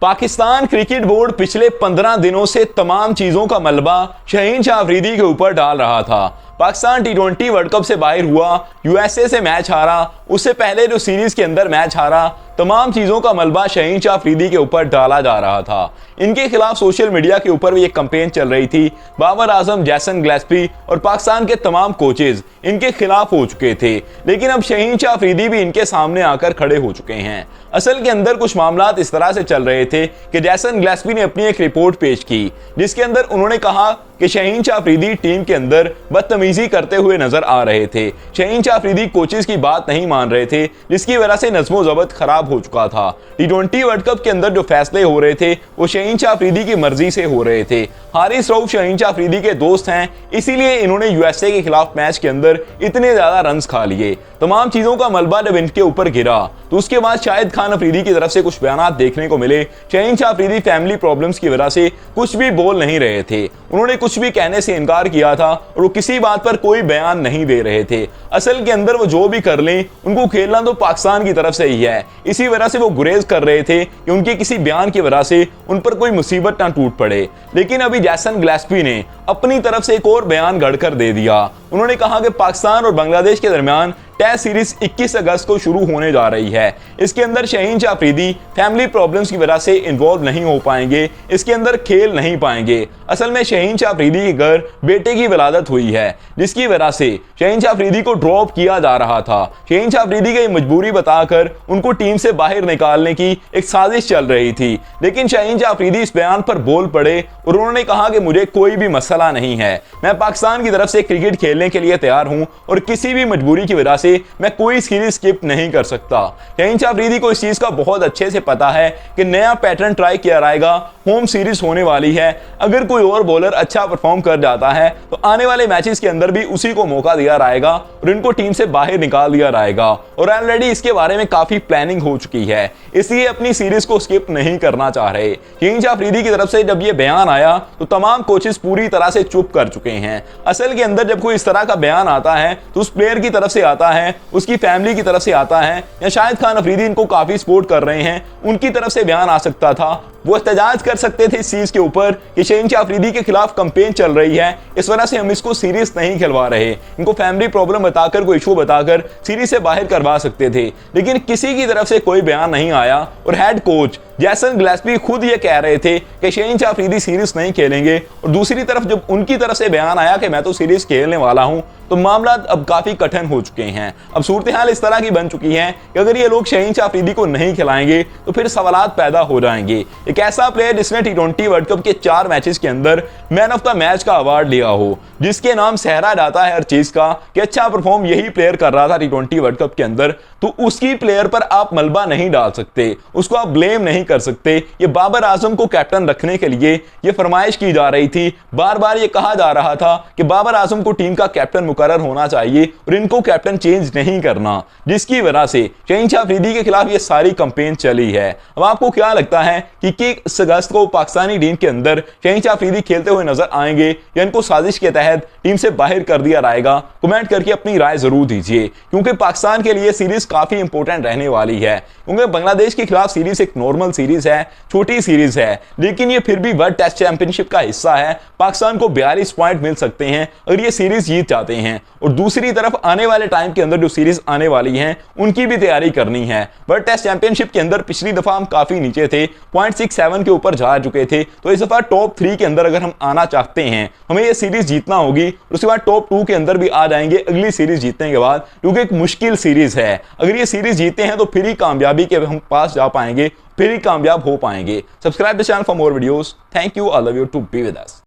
Pakistan cricket board पिछले 15 दिनों से तमाम चीजों का मलबा शहीन शाह अफरीदी के ऊपर डाल रहा था। पाकिस्तान टी20 वर्ल्ड कप से बाहर हुआ, यूएसए से मैच हारा, उससे पहले जो सीरीज के अंदर मैच हारा, तमाम चीजों का मलबा शहीन शाह अफरीदी के ऊपर डाला जा रहा था। इनके खिलाफ सोशल मीडिया के ऊपर भी एक कैंपेन चल रही थी। बाबर आजम, जैसन गिलेस्पी और पाकिस्तान के तमाम कोचेज इनके खिलाफ हो चुके थे, लेकिन अब शहीन शाह अफरीदी भी इनके सामने आकर खड़े हो चुके हैं। असल के अंदर कुछ मामलात इस तरह से चल रहे थे कि जैसन गिलेस्पी ने अपनी एक रिपोर्ट पेश की, जिसके अंदर उन्होंने कहा कि शहीन शाह अफरीदी टीम के अंदर बदतमीजी करते हुए नजर आ रहे थे। शहीन शाह अफरीदी कोचेस की बात नहीं मान रहे थे, जिसकी वजह से नज़्मो ज़ब्त खराब हो चुका था। टी20 वर्ल्ड कप के अंदर जो फैसले हो रहे थे वो शहीन शाह अफरीदी की मर्जी से हो रहे थे। हारिस रऊफ शहीन शाह अफरीदी के दोस्त हैं, इसीलिए इन्होंने यूएसए के खिलाफ मैच के अंदर इतने ज्यादा रन्स खा लिए। तमाम चीजों का मलबा जब इनके ऊपर गिरा तो उसके बाद शाहिद खान अफरीदी की तरफ से कुछ बयान देखने को मिले। शहीन शाह अफरीदी फैमिली प्रॉब्लम्स की वजह से कुछ भी बोल नहीं रहे थे, उन्होंने कुछ भी कहने से इनकार किया था और वो किसी बात पर कोई बयान नहीं दे रहे थे। असल के अंदर वो जो भी कर लें, उनको खेलना तो पाकिस्तान की तरफ से ही है। इसी वजह से वो गुरेज कर रहे थे कि उनके किसी बयान की वजह से उन पर कोई मुसीबत ना टूट पड़े। लेकिन अभी जैसन गिलेस्पी ने अपनी तरफ से एक और बयान गढ़कर दे दिया। उन्होंने कहा कि पाकिस्तान और बांग्लादेश के दरमियान टेस्ट सीरीज 21 अगस्त को शुरू होने जा रही है। इसके अंदर शहीन शाह अफरीदी फैमिली प्रॉब्लम्स की वजह से इन्वॉल्व नहीं हो पाएंगे, इसके अंदर खेल नहीं पाएंगे। असल में शहीन शाह अफरीदी के घर बेटे की विलादत हुई है, जिसकी वजह से शहीन शाह अफरीदी को ड्रॉप किया जा रहा था। शहीन शाह अफरीदी की मजबूरी बताकर उनको टीम से बाहर निकालने की एक साजिश चल रही थी, लेकिन शहीन शाह अफरीदी इस बयान पर बोल पड़े और उन्होंने कहा कि मुझे कोई भी मसला नहीं है, मैं पाकिस्तान की तरफ से क्रिकेट खेलने के लिए तैयार हूं और किसी भी मजबूरी की वजह से मैं कोई सीरीज स्किप नहीं कर सकता। शहीन शाह अफरीदी को इस चीज का बहुत अच्छे से पता है कि नया पैटर्न ट्राई किया जाएगा, होम सीरीज होने वाली है। अगर कोई और बॉलर अच्छा परफॉर्म कर जाता है तो आने वाले मैचेस के अंदर भी उसी को मौका दिया जाएगा और इनको टीम से बाहर निकाल दिया जाएगा। और ऑलरेडी इसके बारे में काफी प्लानिंग हो चुकी है, इसलिए अपनी सीरीज को स्किप नहीं करना चाह रहे। शहीन शाह अफरीदी की तरफ से जब ये बयान आया तो तमाम कोचेस पूरी तरह से चुप कर चुके हैं। असल के अंदर जब कोई इस तरह का बयान आता है तो उस प्लेयर की तरफ से आता है, उसकी फैमिली की तरफ से आता है, या शाहिद खान अफरीदी इनको काफी सपोर्ट कर रहे हैं, उनकी तरफ से बयान आ सकता था। वो एहतजाज कर सकते थे इस चीज के ऊपर कि शहीन शाह अफरीदी के खिलाफ कैंपेन चल रही है, इस वजह से हम इसको सीरीज नहीं खिलवा रहे। इनको फैमिली प्रॉब्लम बताकर, कोई इशू बताकर सीरीज से बाहर करवा सकते थे, लेकिन किसी की तरफ से कोई बयान नहीं आया। और हेड कोच जैसन गिलेस्पी खुद ये कह रहे थे कि शहीन शाह अफरीदी सीरीज नहीं खेलेंगे, और दूसरी तरफ जब उनकी तरफ से बयान आया कि मैं तो सीरीज खेलने वाला हूं, तो मामला अब काफी कठिन हो चुके हैं। अब सूरत हाल इस तरह की बन चुकी है कि अगर ये लोग शहीन शाह अफरीदी को नहीं खिलाएंगे तो फिर सवालात पैदा हो जाएंगे। एक ऐसा प्लेयर जिसने टी20 वर्ल्ड कप के 4 मैचेस के अंदर मैन ऑफ द मैच का अवार्ड लिया हो, जिसके नाम सहरा जाता है हर चीज का कि अच्छा परफॉर्म यही प्लेयर कर रहा था टी20 वर्ल्ड कप के अंदर, तो उसकी प्लेयर पर आप मलबा नहीं डाल सकते, उसको आप ब्लेम नहीं कर सकते। ये बाबर आजम को कैप्टन रखने के लिए ये फरमाइश की जा रही थी, बार बार ये कहा जा रहा था कि बाबर आजम को टीम का कैप्टन मुकर्रर होना चाहिए और इनको कैप्टन चेंज नहीं करना, जिसकी वजह से शहीन शाह अफरीदी के खिलाफ ये सारी कैंपेन चली है। अब आपको क्या लगता है कि 21 अगस्त को पाकिस्तानी टीम के अंदर शहीन शाह अफरीदी खेलते हुए नजर आएंगे या इनको साजिश के तहत टीम से बाहर कर दिया जाएगा? कमेंट करके अपनी राय जरूर दीजिए, क्योंकि पाकिस्तान के लिए सीरीज काफी इंपॉर्टेंट रहने वाली है। क्योंकि बांग्लादेश के खिलाफ सीरीज एक नॉर्मल सीरीज है, छोटी सीरीज है, लेकिन ये फिर भी वर्ल्ड टेस्ट चैंपियनशिप का हिस्सा है। पाकिस्तान को 42 पॉइंट मिल सकते हैं अगर ये सीरीज जीत जाते हैं, और दूसरी तरफ आने वाले टाइम के अंदर जो सीरीज आने वाली हैं उनकी भी तैयारी करनी है। वर्ल्ड टेस्ट चैंपियनशिप के अंदर पिछली दफा हम काफी नीचे थे, 0.67 के ऊपर जा चुके थे, तो इस दफा टॉप 3 के अंदर अगर हम आना चाहते हैं, हमें ये सीरीज जीतना होगी, और उसके बाद टॉप 2 के अंदर भी आ जाएंगे अगली सीरीज जीतने के बाद, क्योंकि एक मुश्किल सीरीज है। अगर ये सीरीज जीते हैं तो फिर ही कामयाबी के हम पास जा पाएंगे, फिर ही कामयाब हो पाएंगे। Subscribe the channel for more videos. Thank you, I love you to be with us.